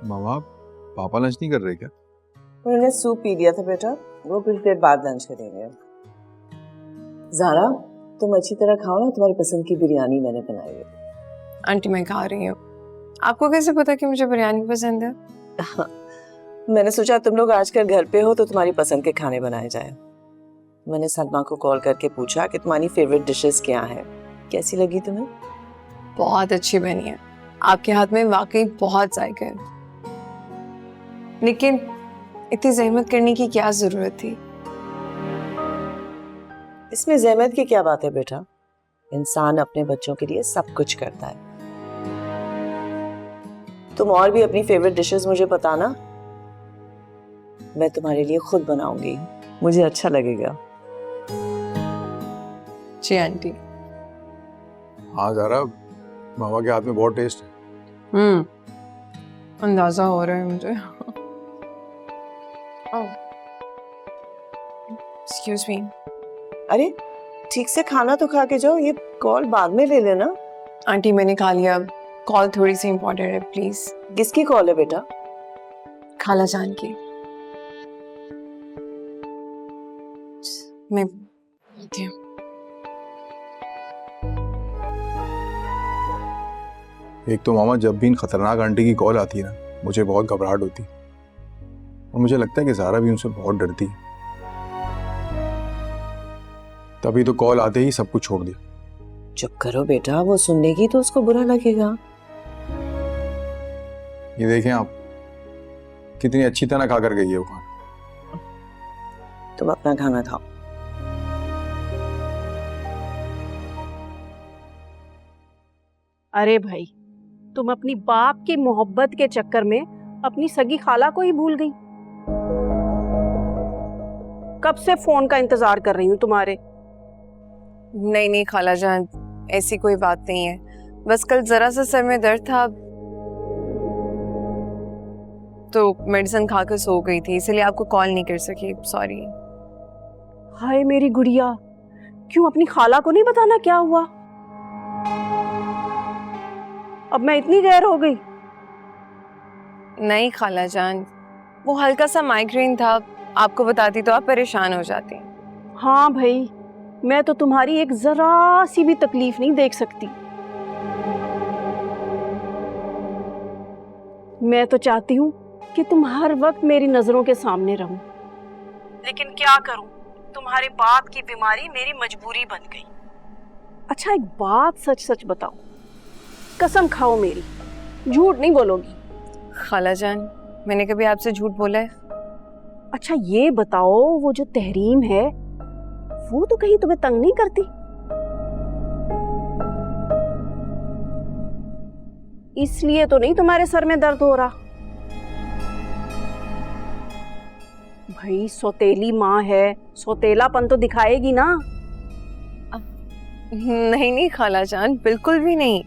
मामा, पापा लंच नहीं कर रहे क्या? उन्होंने सूप पी लिया था बेटा, वो कुछ देर बाद लंच करेंगे। ज़ारा, तुम अच्छी तरह खाओ ना, तुम्हारी पसंद की बिरयानी मैंने बनाई है। आंटी मैं खा रही हूँ। आपको कैसे पता कि मुझे बिरयानी पसंद है? मैंने सोचा तुम लोग आजकल घर पे हो तो तुम्हारी पसंद के खाने बनाए जाए। मैंने सलमा को कॉल करके पूछा कि तुम्हारी फेवरेट डिशेस क्या है। कैसी लगी तुम्हें? बहुत अच्छी बनी है, आपके हाथ में वाकई बहुत जायका है। लेकिन इतनी जहमत करने की क्या जरूरत थी? इसमें जहमत की क्या बात है बेटा, इंसान अपने बच्चों के लिए सब कुछ करता है। तुम और भी अपनी फेवरेट डिशेस मुझे बताना, मैं तुम्हारे लिए खुद बनाऊंगी, मुझे अच्छा लगेगा। जी आंटी। हाँ ज़ारा, मामा के हाथ में बहुत टेस्ट है। अंदाजा हो रहा है मुझे। Excuse me. अरे ठीक से खाना तो खा के जाओ, ये कॉल बाद में ले लेना। आंटी मैंने खा लिया, कॉल थोड़ी सी इम्पोर्टेंट है प्लीज। किसकी कॉल है बेटा? खाला जान की। मैं आती हूँ। एक तो मामा, जब भी इन खतरनाक आंटी की कॉल आती है ना, मुझे बहुत घबराहट होती है और मुझे लगता है कि ज़ारा भी उनसे बहुत डरती है। तभी तो कॉल आते ही सब कुछ छोड़ दिया। चुप करो बेटा, वो सुनेगी तो उसको बुरा लगेगा। ये देखें आप, कितनी अच्छी तरह खा कर गई है वो खाना। तुम अपना खाना खाओ। अरे भाई, तुम अपनी बाप की मोहब्बत के चक्कर में अपनी सगी खाला को ही भूल गई। कब से फोन का इंतजार कर रही हूँ तुम्हारे। नहीं नहीं खाला जान, ऐसी कोई बात नहीं है, बस कल जरा सा सर में दर्द था तो मेडिसिन खाकर सो गई थी, इसलिए आपको कॉल नहीं कर सकी, सॉरी। हाय मेरी गुड़िया, क्यों अपनी खाला को नहीं बताना क्या हुआ? अब मैं इतनी गैर हो गई। नहीं खाला जान, वो हल्का सा माइग्रेन था, आपको बताती तो आप परेशान हो जाती। हाँ भाई, मैं तो तुम्हारी एक जरा सी भी तकलीफ नहीं देख सकती। मैं तो चाहती हूँ कि तुम हर वक्त मेरी नजरों के सामने रहो, लेकिन क्या करूं, तुम्हारे बाप की बीमारी मेरी मजबूरी बन गई। अच्छा एक बात सच सच बताओ, कसम खाओ मेरी, झूठ नहीं बोलोगी? खाला जान, मैंने कभी आपसे झूठ बोला है? अच्छा ये बताओ, वो जो तहरीम है वो तो कहीं तुम्हें तंग नहीं करती? इसलिए तो नहीं तुम्हारे सर में दर्द हो रहा? भाई सौतेली माँ है, सौतेलापन तो दिखाएगी ना। नहीं नहीं खाला जान, बिल्कुल भी नहीं,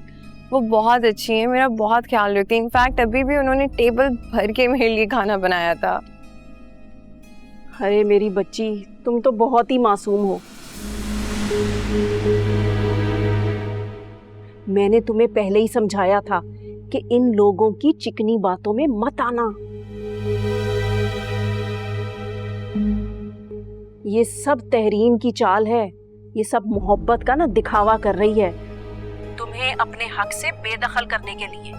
वो बहुत अच्छी है, मेरा बहुत ख्याल रखती है। इनफैक्ट अभी भी उन्होंने टेबल भर के मेरे लिए खाना बनाया था। अरे मेरी बच्ची, तुम तो बहुत ही मासूम हो। मैंने तुम्हें पहले ही समझाया था कि इन लोगों की चिकनी बातों में मत आना। ये सब तहरीम की चाल है, ये सब मोहब्बत का ना दिखावा कर रही है, तुम्हें अपने हक से बेदखल करने के लिए।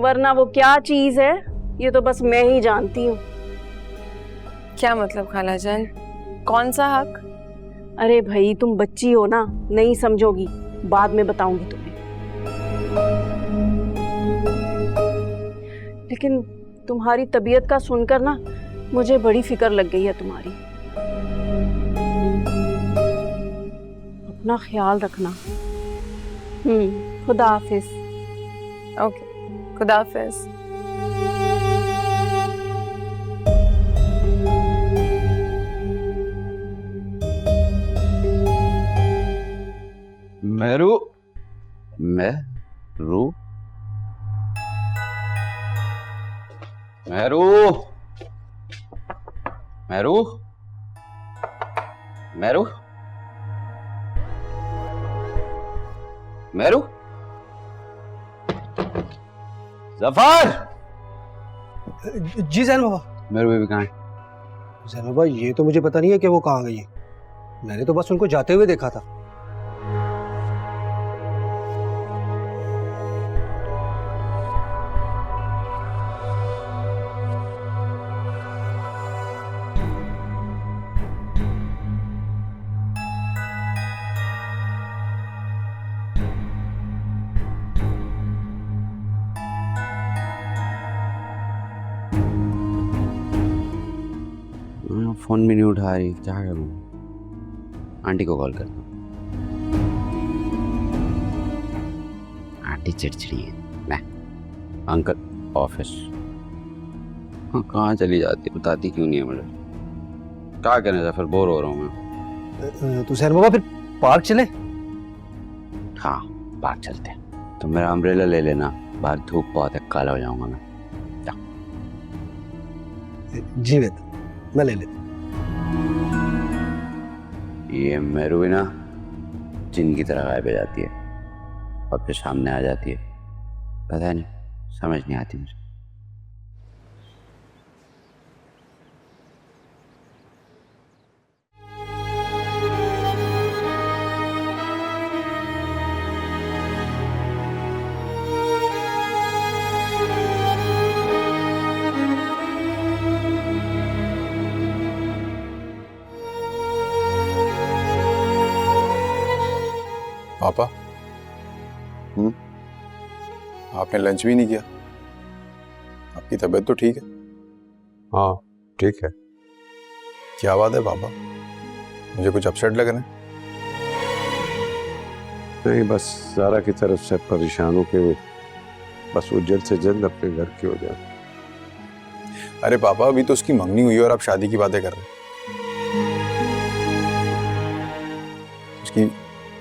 वरना वो क्या चीज है ये तो बस मैं ही जानती हूँ। क्या मतलब खाला जान, कौन सा हक? अरे भाई तुम बच्ची हो ना, नहीं समझोगी, बाद में बताऊंगी तुम्हें। लेकिन तुम्हारी तबीयत का सुनकर ना मुझे बड़ी फिक्र लग गई है तुम्हारी। अपना ख्याल रखना। खुदा हाफिज। ओके, खुदा हाफिज। मेरू मेरू मेरू मेरू मेरू मेरू जफर। जी जैन बाबा। मेरे बेबी कहाँ है? जैन बाबा ये तो मुझे पता नहीं है कि वो कहाँ गई है, मैंने तो बस उनको जाते हुए देखा था। फोन भी नहीं उठा रही, क्या करूँ? आंटी को कॉल करता हूँ। आंटी चिड़चिड़ी है। मैं अंकल ऑफिस। हाँ, कहाँ चली जाती, बताती क्यों नहीं है मुझे? क्या करने था, फिर बोर हो रहा हूँ मैं। तो जैन बाबा फिर पार्क चले? हाँ, पार्क चलते हैं। तो मेरा अम्ब्रेला ले लेना, बाहर धूप बहुत है, काला हो जाऊंगा मैं। जी वेद, मैं ले लेता। ये मेरू भी ना जिन की तरह गायब हो जाती है और फिर सामने आ जाती है, पता नहीं, समझ नहीं आती मुझे। पापा, आपने लंच भी नहीं किया? आपकी तबीयत तो ठीक है? हाँ ठीक है। क्या बात है पापा, मुझे कुछ अपसेट लग रहा है? नहीं, बस ज़ारा की तरफ से परेशान हो के बस वो जल्द से जल्द अपने घर की हो जाए। अरे पापा, अभी तो उसकी मंगनी हुई है और आप शादी की बातें कर रहे हैं।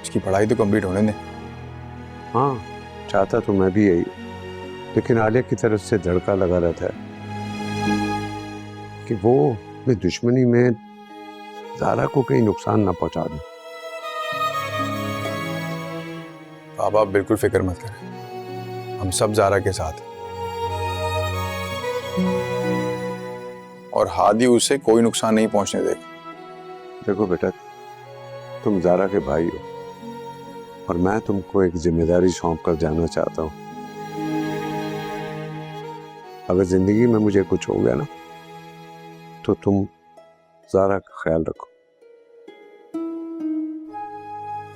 उसकी पढ़ाई तो कंप्लीट होने दें। हाँ, चाहता तो मैं भी यही, लेकिन आलिया की तरफ से धड़का लगा रहता है कि वो अपनी दुश्मनी में ज़ारा को कहीं नुकसान ना पहुंचा दे। पापा आप बिल्कुल फिक्र मत करें, हम सब ज़ारा के साथ हैं। और हादी उसे कोई नुकसान नहीं पहुंचने देगा। देखो बेटा, तुम ज़ारा के भाई हो और मैं तुमको एक जिम्मेदारी सौंप कर जाना चाहता हूँ। अगर जिंदगी में मुझे कुछ हो गया ना, तो तुम ज़ारा का ख्याल रखो।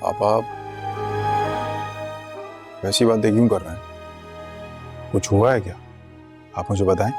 पापा वैसी बातें क्यों कर रहे हैं? कुछ हुआ है क्या? आप मुझे बताएं।